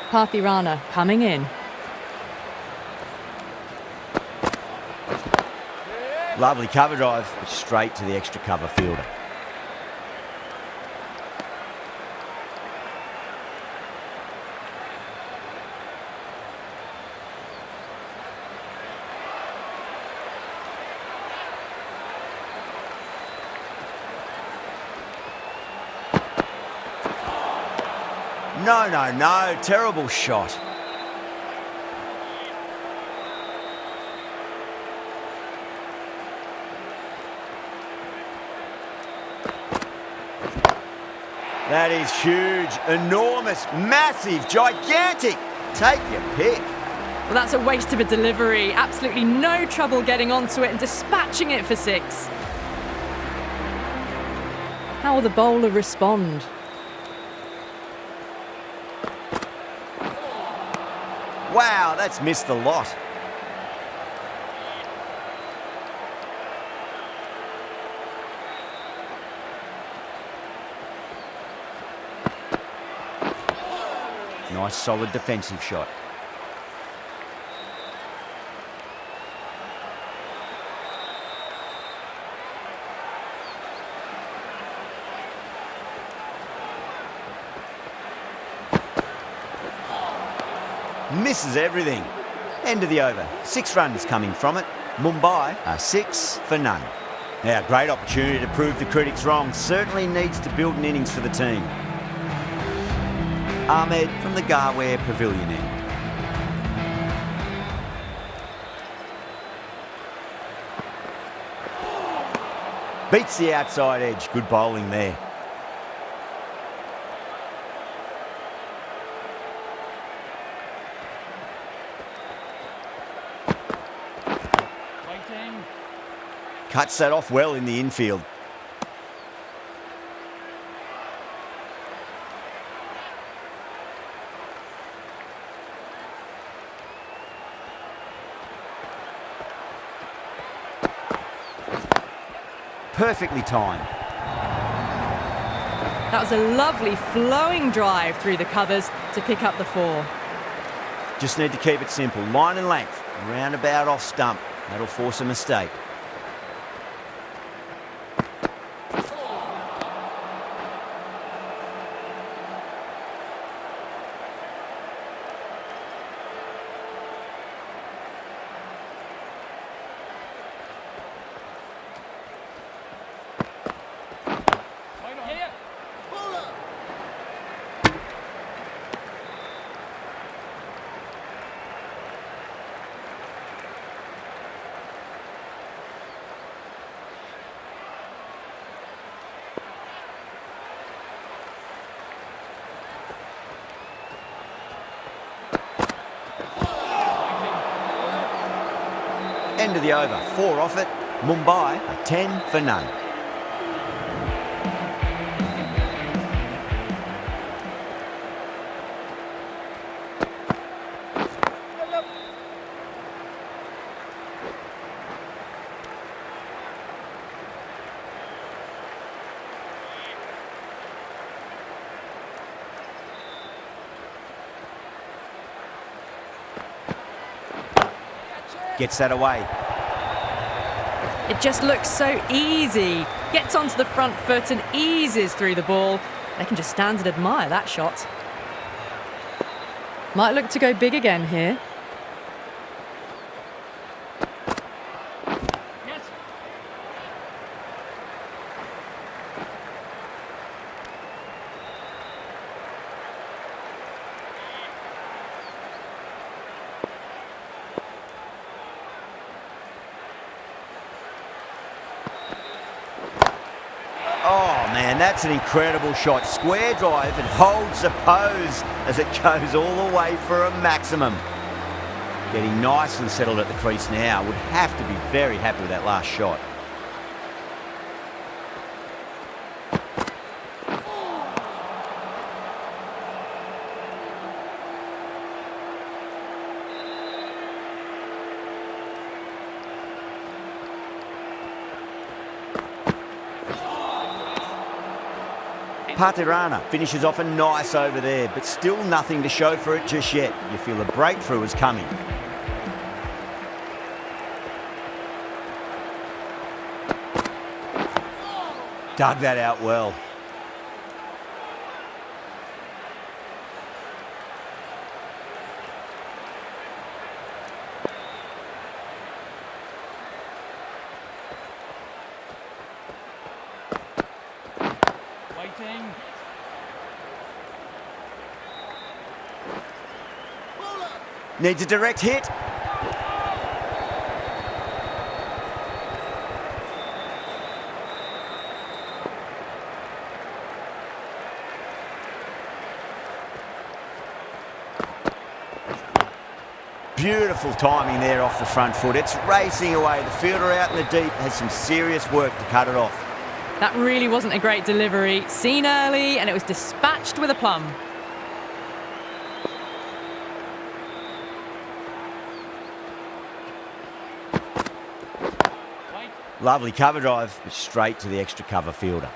Parthirana coming in. Lovely cover drive, straight to the extra cover fielder. No, terrible shot. That is huge, enormous, massive, gigantic. Take your pick. Well, that's a waste of a delivery. Absolutely no trouble getting onto it and dispatching it for 6. How will the bowler respond? Wow, that's missed the lot. Nice solid defensive shot. Misses everything. End of the over. 6 runs coming from it. Mumbai are 6 for none. Now, great opportunity to prove the critics wrong. Certainly needs to build an innings for the team. Ahmed from the Garware Pavilion end. Beats the outside edge. Good bowling there. Cuts that off well in the infield. Perfectly timed. That was a lovely flowing drive through the covers to pick up the 4. Just need to keep it simple. Line and length. Roundabout off stump. That'll force a mistake. End of the over. 4 off it. Mumbai are 10 for none. Gets that away. It just looks so easy. Gets onto the front foot and eases through the ball. They can just stand and admire that shot. Might look to go big again here. Oh man, that's an incredible shot. Square drive and holds the pose as it goes all the way for a maximum. Getting nice and settled at the crease now. Would have to be very happy with that last shot. Patirana finishes off a nice over there, but still nothing to show for it just yet. You feel a breakthrough is coming. Dug that out well. Waiting. Needs a direct hit. Beautiful timing there off the front foot. It's racing away. The fielder out in the deep has some serious work to cut it off. That really wasn't a great delivery. Seen early, and it was dispatched with a plum. Lovely cover drive, but straight to the extra cover fielder.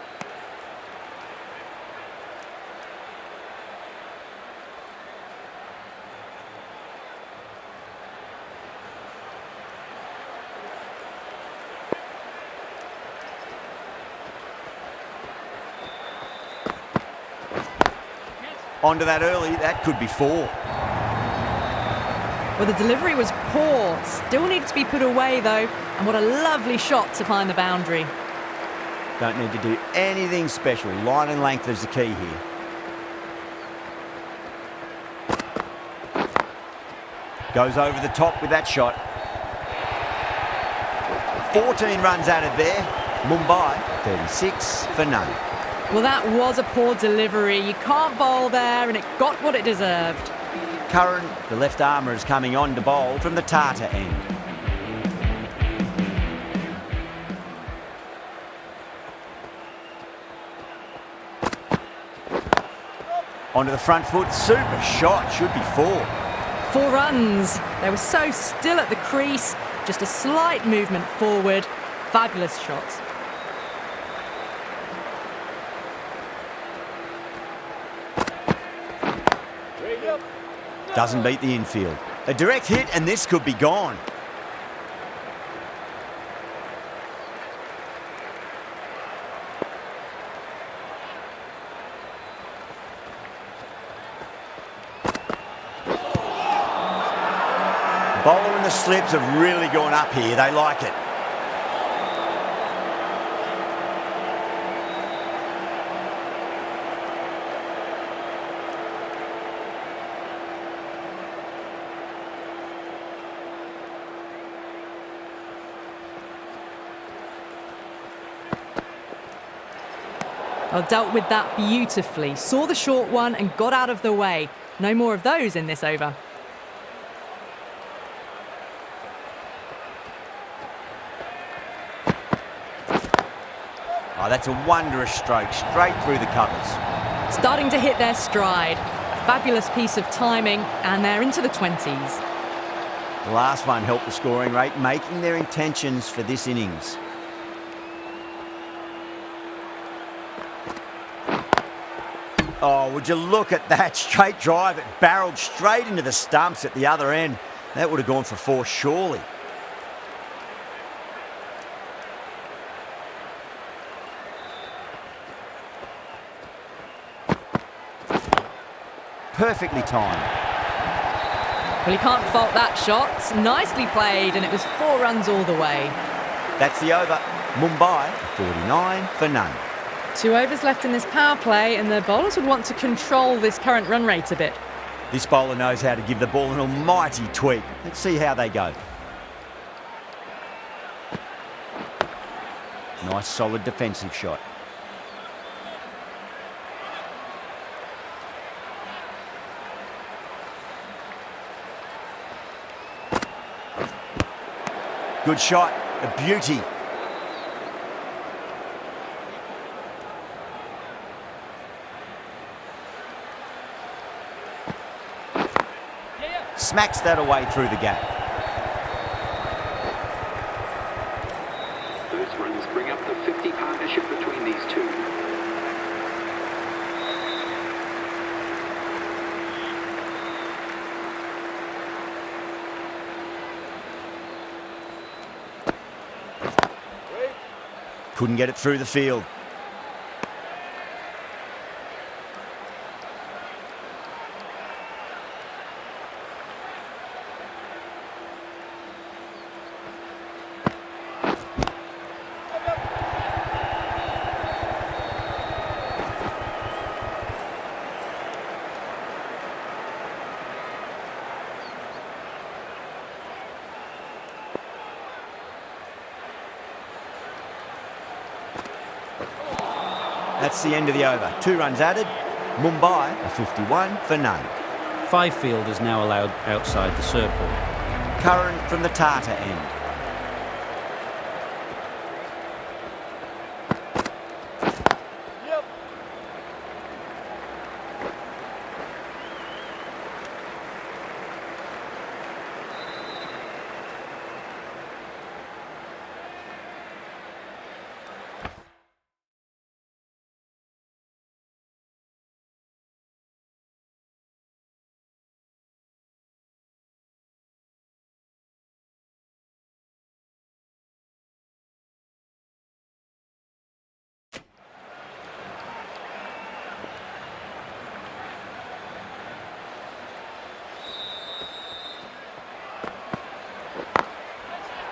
Onto that early, that could be 4. Well, the delivery was poor. Still needs to be put away, though. And what a lovely shot to find the boundary. Don't need to do anything special. Line and length is the key here. Goes over the top with that shot. 14 runs added there. Mumbai, 36 for none. Well, that was a poor delivery. You can't bowl there, and it got what it deserved. Curran, the left armour, is coming on to bowl from the Tata end. Onto the front foot, super shot, should be 4. 4 runs. They were so still at the crease. Just a slight movement forward. Fabulous shot. Doesn't beat the infield. A direct hit and this could be gone. The bowler and the slips have really gone up here. They like it. Well, dealt with that beautifully. Saw the short one and got out of the way. No more of those in this over. Oh, that's a wondrous stroke, straight through the covers. Starting to hit their stride. A fabulous piece of timing, and they're into the 20s. The last one helped the scoring rate, making their intentions for this innings. Oh, would you look at that straight drive? It barreled straight into the stumps at the other end. That would have gone for 4, surely. Perfectly timed. Well, you can't fault that shot. Nicely played, and it was 4 runs all the way. That's the over. Mumbai, 49 for none. 2 overs left in this power play, and the bowlers would want to control this current run rate a bit. This bowler knows how to give the ball an almighty tweak. Let's see how they go. Nice solid defensive shot. Good shot, a beauty. Smacks that away through the gap. Those runs bring up the 50 partnership between these two. Couldn't get it through the field. That's the end of the over. 2 runs added. Mumbai are 51 for none. 5 fielders now allowed outside the circle. Curran from the Tata end.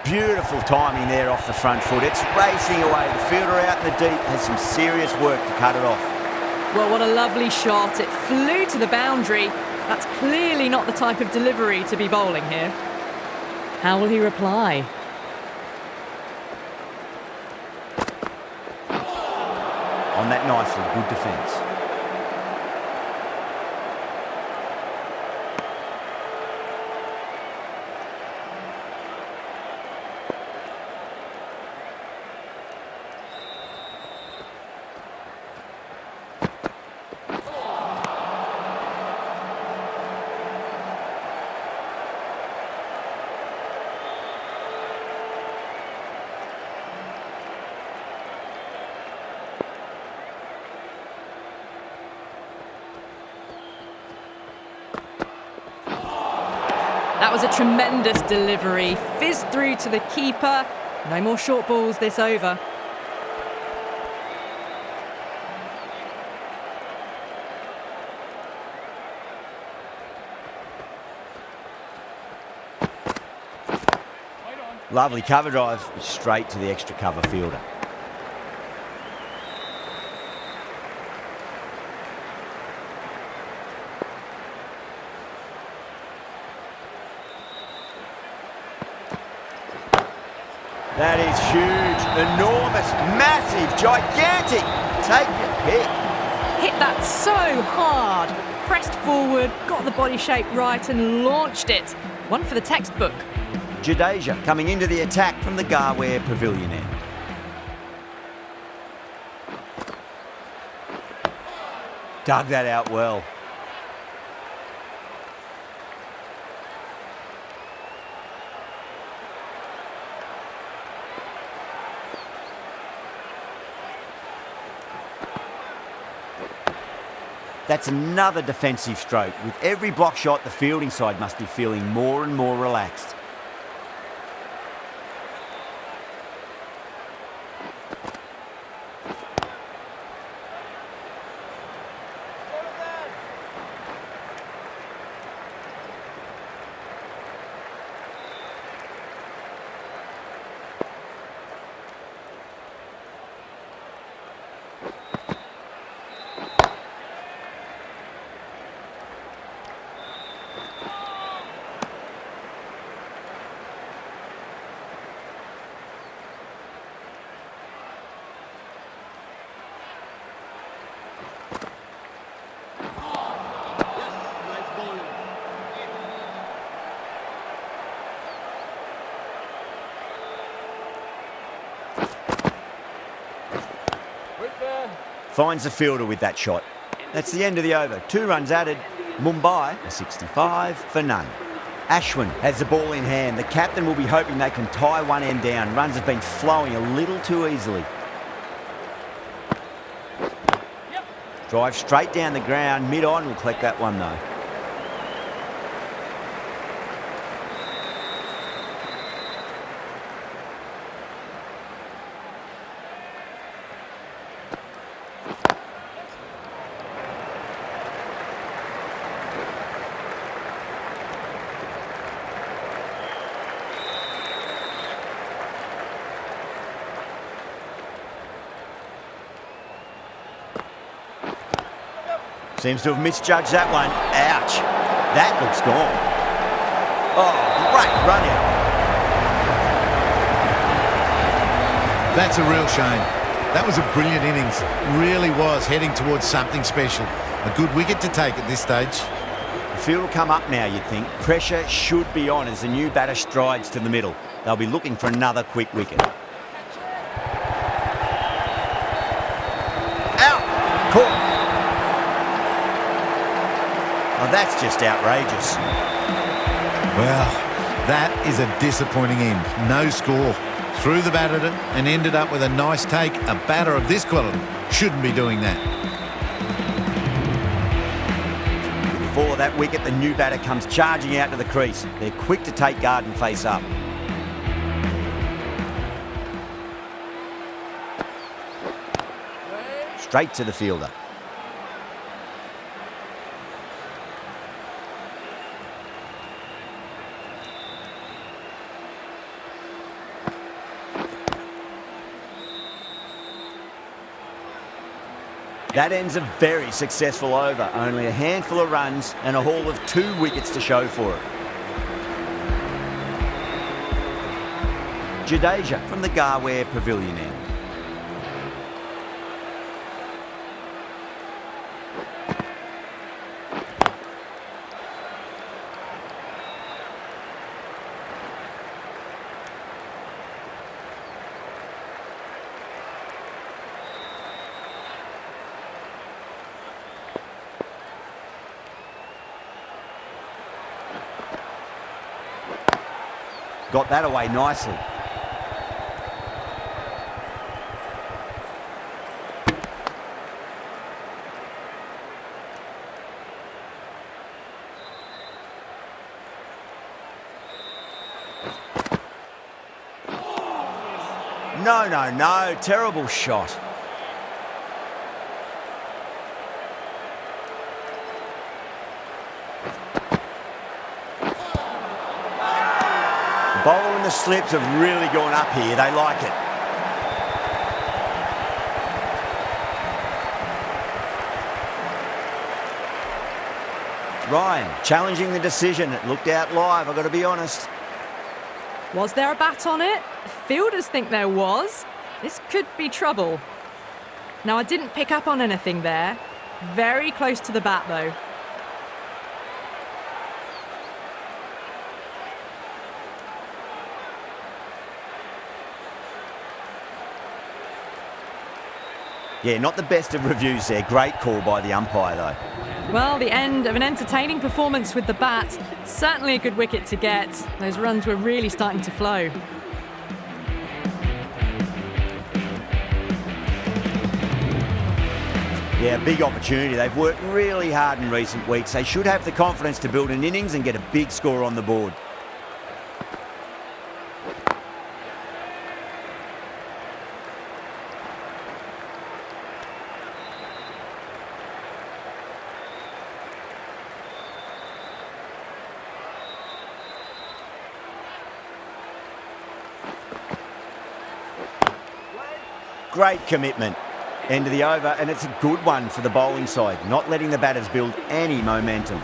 Beautiful timing there off the front foot. It's racing away. The fielder out in the deep has some serious work to cut it off. Well, what a lovely shot. It flew to the boundary. That's clearly not the type of delivery to be bowling here. How will he reply? On that nicely, good defence. That was a tremendous delivery. Fizzed through to the keeper. No more short balls this over. Lovely cover drive, straight to the extra cover fielder. That is huge, enormous, massive, gigantic. Take your pick. Hit that so hard. Pressed forward, got the body shape right and launched it. One for the textbook. Jadeja coming into the attack from the Garware Pavilion end. Dug that out well. That's another defensive stroke. With every block shot, the fielding side must be feeling more and more relaxed. Finds the fielder with that shot. That's the end of the over. 2 runs added. Mumbai are 65 for none. Ashwin has the ball in hand. The captain will be hoping they can tie one end down. Runs have been flowing a little too easily. Drive straight down the ground. Mid-on will collect that one though. Seems to have misjudged that one. Ouch. That looks gone. Oh, great run out. That's a real shame. That was a brilliant innings. Really was heading towards something special. A good wicket to take at this stage. The field will come up now, you'd think. Pressure should be on as the new batter strides to the middle. They'll be looking for another quick wicket. Out! Caught. Oh, that's just outrageous. Well, that is a disappointing end. No score. Threw the bat at it and ended up with a nice take. A batter of this quality shouldn't be doing that. Before that wicket, the new batter comes charging out to the crease. They're quick to take guard and face up. Straight to the fielder. That ends a very successful over. Only a handful of runs and a haul of 2 wickets to show for it. Jadeja from the Garware Pavilion end. Got that away nicely. No. Terrible shot. The bowler and the slips have really gone up here. They like it. Ryan challenging the decision. It looked out live, I've got to be honest. Was there a bat on it? Fielders think there was. This could be trouble. Now, I didn't pick up on anything there. Very close to the bat, though. Yeah, not the best of reviews there. Great call by the umpire, though. Well, the end of an entertaining performance with the bat. Certainly a good wicket to get. Those runs were really starting to flow. Yeah, big opportunity. They've worked really hard in recent weeks. They should have the confidence to build an innings and get a big score on the board. Great commitment. End of the over, and it's a good one for the bowling side, not letting the batters build any momentum.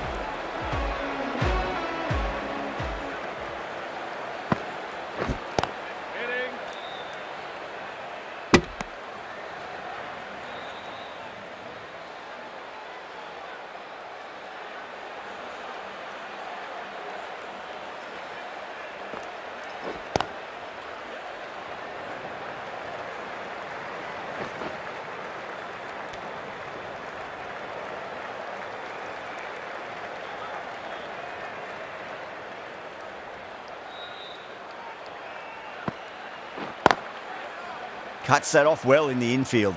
Cuts that off well in the infield.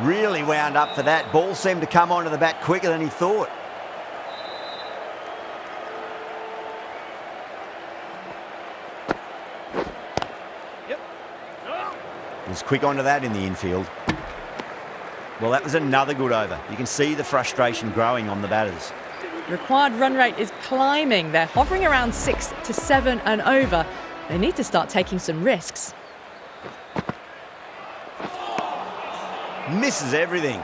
Really wound up for that. Ball seemed to come onto the bat quicker than he thought. Was quick onto that in the infield. Well, that was another good over. You can see the frustration growing on the batters. Required run rate is climbing. They're hovering around 6 to 7 and over. They need to start taking some risks. Misses everything.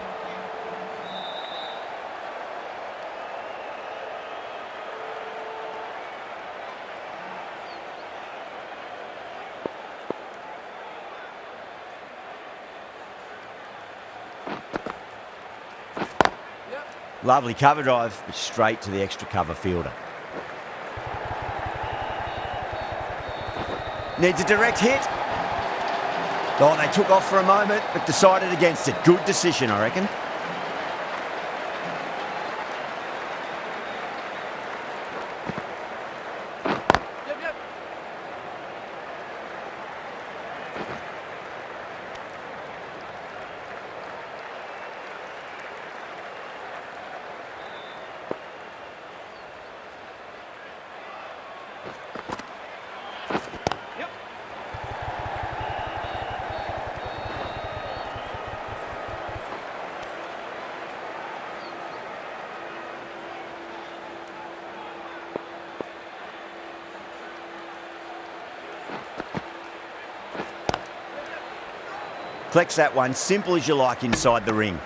Lovely cover drive, but straight to the extra cover fielder. Needs a direct hit. Oh, they took off for a moment, but decided against it. Good decision, I reckon. Collects that one, simple as you like inside the ring.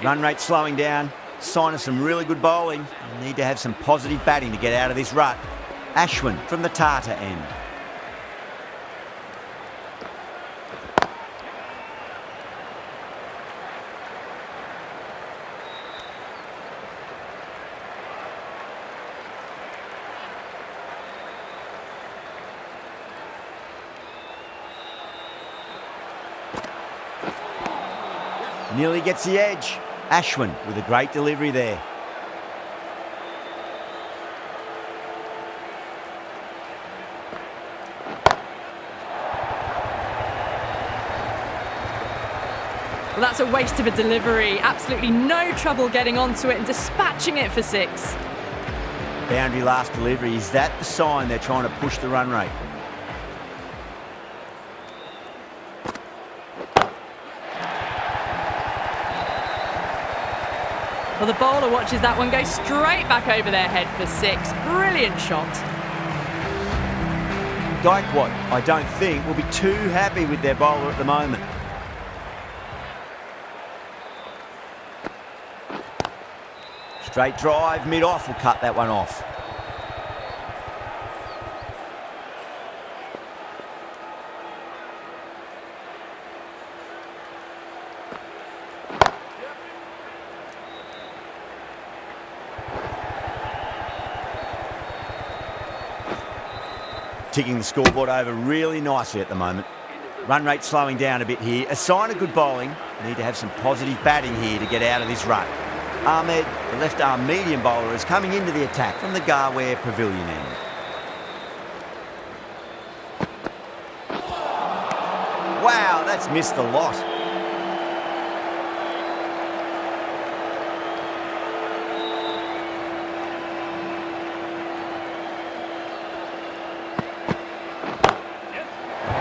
Run rate slowing down, sign of some really good bowling. Need to have some positive batting to get out of this rut. Ashwin from the Tata end. Nearly gets the edge. Ashwin with a great delivery there. Well, that's a waste of a delivery. Absolutely no trouble getting onto it and dispatching it for 6. Boundary last delivery. Is that the sign they're trying to push the run rate? Well, the bowler watches that one go straight back over their head for 6. Brilliant shot. Gaikwad, I don't think, will be too happy with their bowler at the moment. Straight drive, mid-off will cut that one off. Ticking the scoreboard over really nicely at the moment. Run rate slowing down a bit here. A sign of good bowling. Need to have some positive batting here to get out of this rut. Ahmed, the left-arm medium bowler, is coming into the attack from the Garware Pavilion end. Wow, that's missed a lot.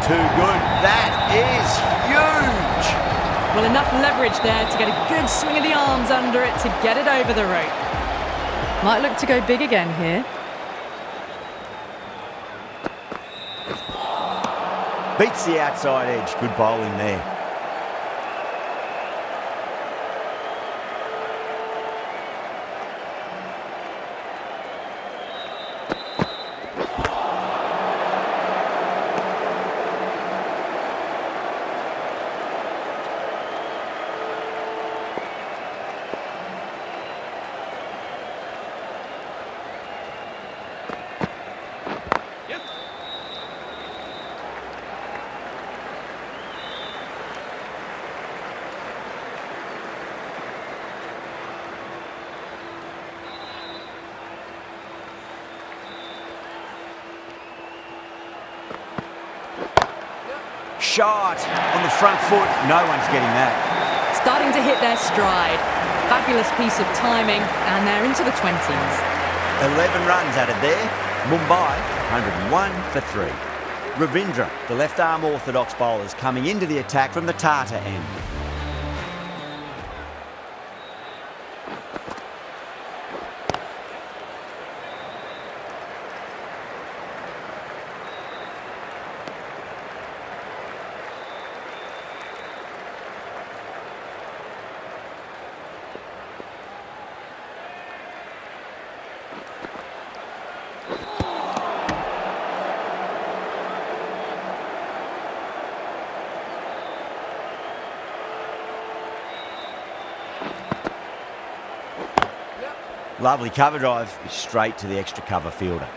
Too good. That is huge. Well, enough leverage there to get a good swing of the arms under it to get it over the rope. Might look to go big again here. Beats the outside edge. Good bowling there. Shot on the front foot. No one's getting that. It's starting to hit their stride. Fabulous piece of timing, and they're into the 20s. 11 runs added there. Mumbai, 101 for 3. Ravindra, the left-arm orthodox bowler, is coming into the attack from the Tata end. Lovely cover drive, straight to the extra cover fielder.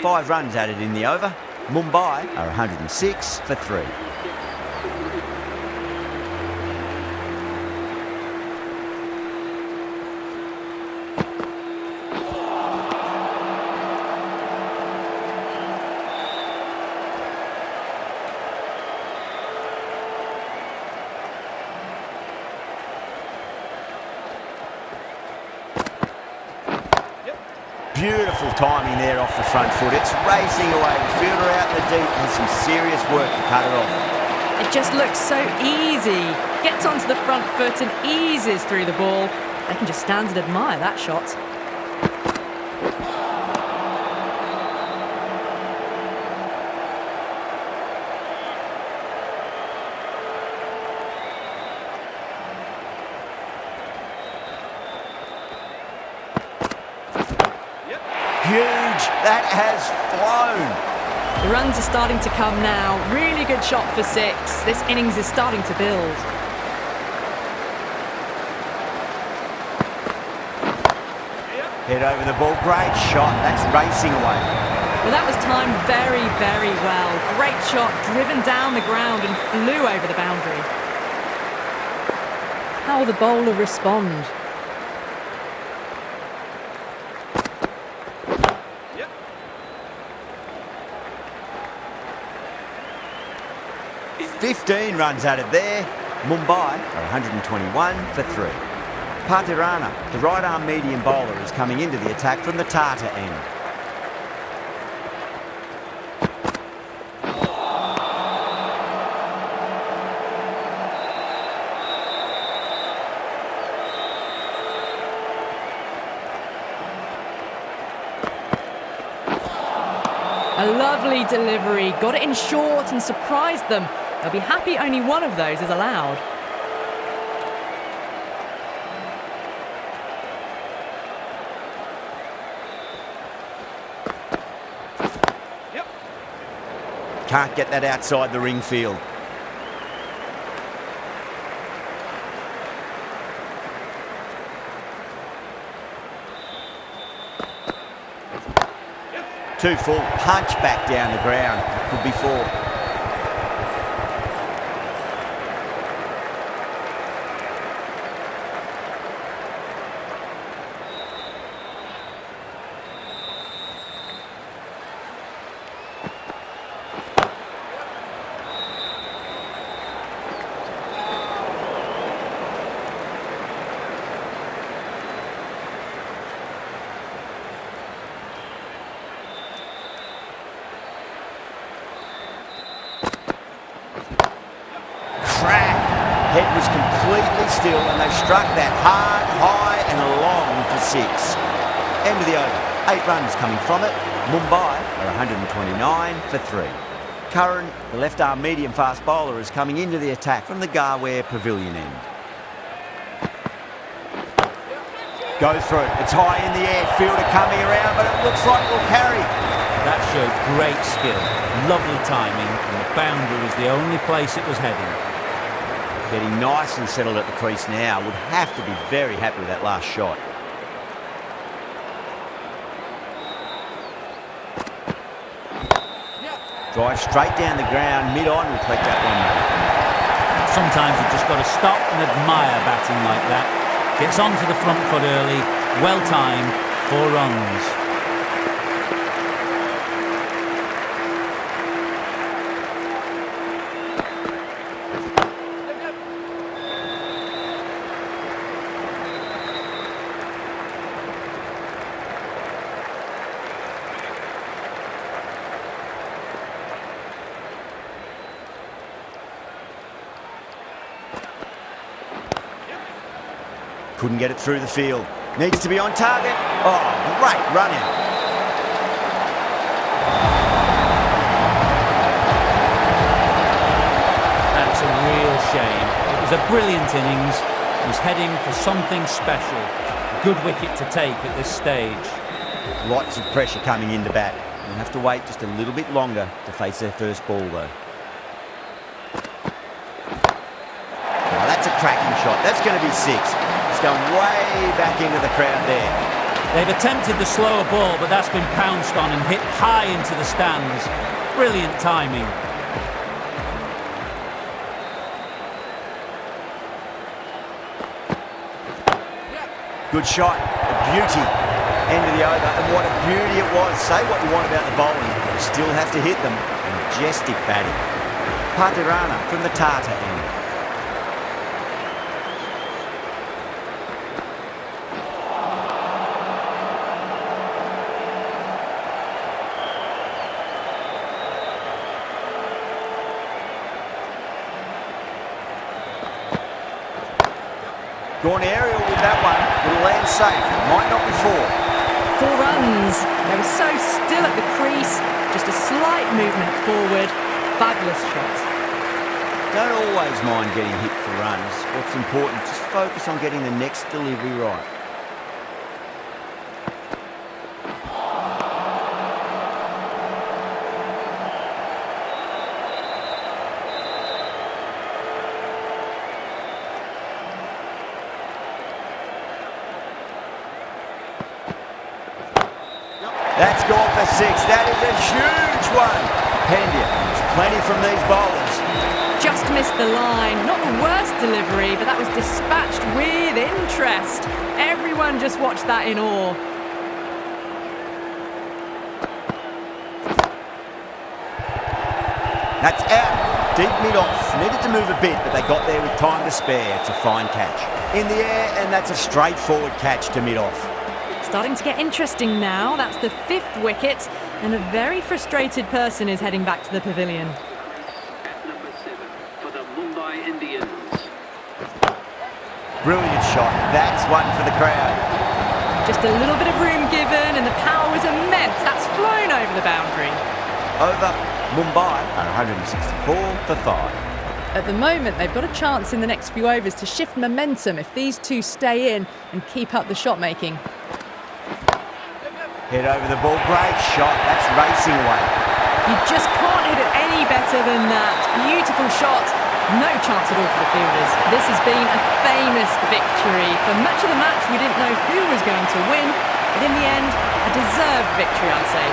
Five runs added in the over. Mumbai are 106 for 3. Beautiful timing there off the front foot. It's racing away. The fielder out in the deep has some serious work to cut it off. It just looks so easy. Gets onto the front foot and eases through the ball. They can just stand and admire that shot. Huge. That has flown. The runs are starting to come now. Really good shot for 6. This innings is starting to build. Head over the ball. Great shot. That's racing away. Well, that was timed very, very well. Great shot, driven down the ground and flew over the boundary. How will the bowler respond? Yep. 15 runs added there. Mumbai are 121 for 3. Patirana, the right-arm medium bowler, is coming into the attack from the Tata end. A lovely delivery, got it in short and surprised them. They'll be happy only one of those is allowed. Yep. Can't get that outside the ring field. Too full, punch back down the ground. Could be 4. Head was completely still and they struck that hard, high and long for 6. End of the over. 8 runs coming from it. Mumbai are 129 for 3. Curran, the left-arm medium-fast bowler, is coming into the attack from the Garware Pavilion end. Goes for it. It's high in the air. Fielder coming around, but it looks like it will carry. That showed great skill, lovely timing, and the boundary was the only place it was heading. Getting nice and settled at the crease now. Would have to be very happy with that last shot. Drive straight down the ground, mid-on, will collect that one. Sometimes you've just got to stop and admire batting like that. Gets onto the front foot early, well timed, 4 runs. Couldn't get it through the field. Needs to be on target. Oh, great run out. That's a real shame. It was a brilliant innings. He was heading for something special. Good wicket to take at this stage. Lots of pressure coming into bat. We'll have to wait just a little bit longer to face their first ball, though. Oh, that's a cracking shot. That's going to be 6. It's going way back into the crowd there. They've attempted the slower ball, but that's been pounced on and hit high into the stands. Brilliant timing. Good shot. A beauty. End of the over. And what a beauty it was. Say what you want about the bowling, you still have to hit them. Majestic batting. Patirana from the Tata end. Gone aerial with that one. Will land safe. Might not be 4. 4 runs. They were so still at the crease. Just a slight movement forward. Fabulous shot. Don't always mind getting hit for runs. What's important, just focus on getting the next delivery right. That's gone for 6. That is a huge one. Pandya, there's plenty from these bowlers. Just missed the line. Not the worst delivery, but that was dispatched with interest. Everyone just watched that in awe. That's out. Deep mid-off. Needed to move a bit, but they got there with time to spare. It's a fine catch. In the air, and that's a straightforward catch to mid-off. Starting to get interesting now. That's the 5th wicket, and a very frustrated person is heading back to the pavilion. At number 7 for the Mumbai Indians. Brilliant shot. That's one for the crowd. Just a little bit of room given, and the power was immense. That's flown over the boundary. Over. Mumbai are 164 for 5. At the moment, they've got a chance in the next few overs to shift momentum if these two stay in and keep up the shot making. Head over the ball. Great shot. That's racing away. You just can't hit it any better than that. Beautiful shot. No chance at all for the fielders. This has been a famous victory. For much of the match, we didn't know who was going to win, but in the end, a deserved victory, I'd say.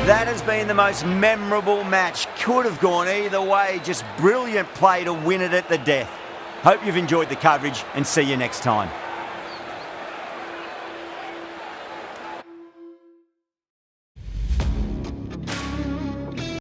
That has been the most memorable match. Could have gone either way. Just brilliant play to win it at the death. Hope you've enjoyed the coverage and see you next time.